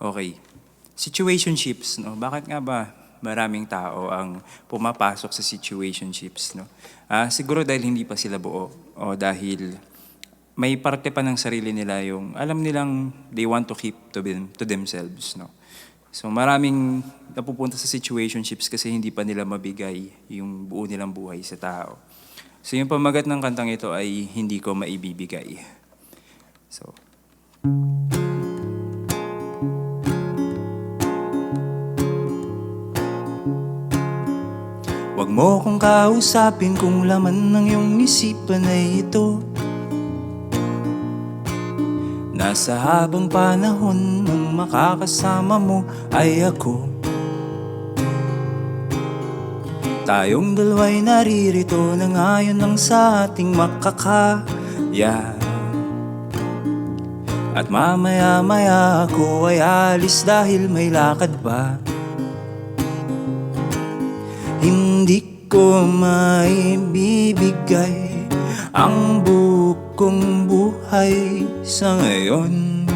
Okay. Situationships, no? Bakit nga ba maraming tao ang pumapasok sa situationships, no? Siguro dahil hindi pa sila buo o dahil may parte pa ng sarili nila yung alam nilang they want to keep to themselves, no? So maraming napupunta sa situationships kasi hindi pa nila mabigay yung buo nilang buhay sa tao. So yung pamagat ng kantang ito ay hindi ko maibibigay. So, wag mo kong kausapin kung laman ng iyong isipan ay ito. Nasa habang panahon ng makakasama mo ay ako. Tayong dalawa'y naririto na ngayon lang sa ating makakaya. At mamaya-maya ako ay alis dahil may lakad pa. Hindi ko maibibigay ang bukong buhay sa ngayon.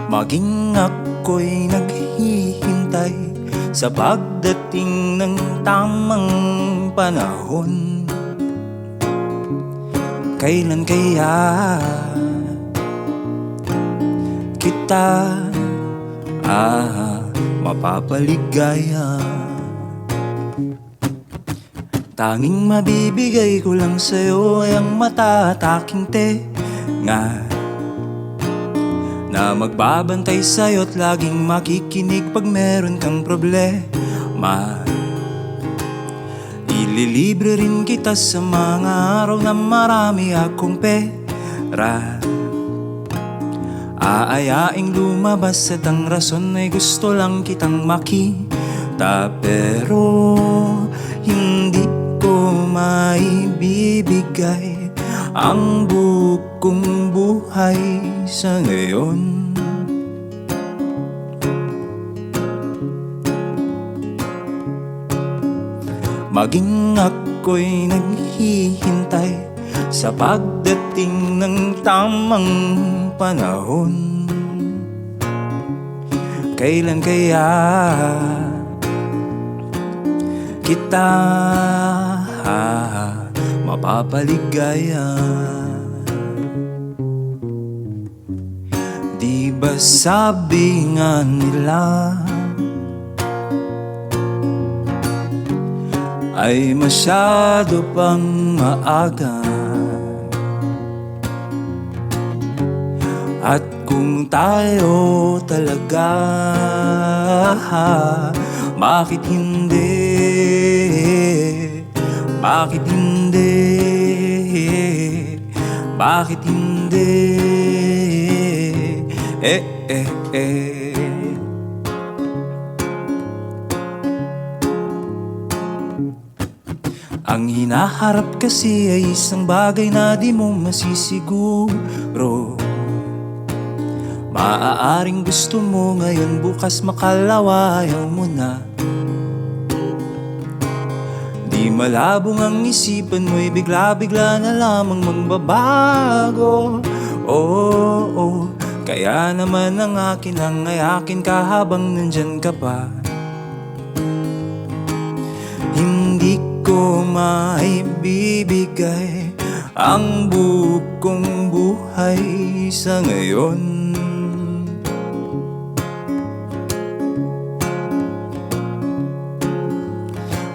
Maging ako'y naghihintay sa pagdating ng tamang panahon. Kailan kaya kita mapapaligaya? Tanging mabibigay ko lang sa'yo ay ang matataking tenga na magbabantay sa'yo't laging makikinig pag meron kang problema. Ililibre rin kita sa mga araw na marami akong pera. Aayaing lumabas at ang rason ay gusto lang kitang makita. Pero hindi ko maibibigay ang bukong buhay sa ngayon. Maging ako'y naghihintay sa pagdating ng tamang panahon. Kailan kaya kita mapapaligaya? Di ba sabi nga nila ay masyado pang maaga? At kung tayo talaga, bakit hindi? Bakit hindi? Bakit hindi? Ang hinaharap kasi ay isang bagay na di mo masisiguro. Maaaring gusto mo ngayon, bukas makalawa ayaw mo na. Di malabong ang isipan mo'y bigla-bigla na lamang magbabago. Oh, kaya naman ang akin ang ay akin ka habang nandyan ka pa. Hindi ko maibibigay ang bukong buhay sa ngayon.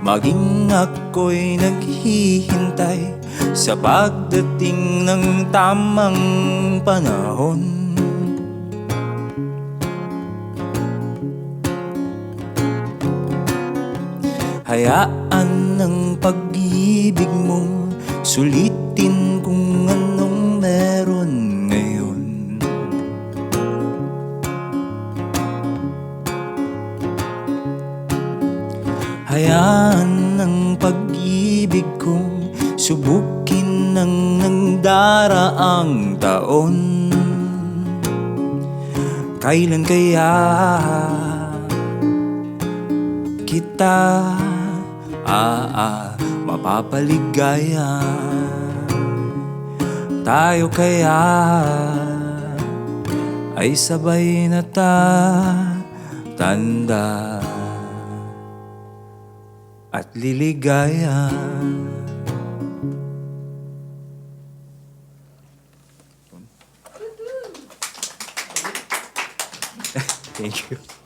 Maging ako'y naghihintay sa pagdating ng tamang panahon. Hayaan ng pag-ibig mo sulitin kung anong meron ngayon. Hayaan ng pag-ibig kong subukin ng nagdaraang taon. Kailan kaya kita mapapaligaya? tayo kaya ay sabay na tanda at liligaya. Thank you.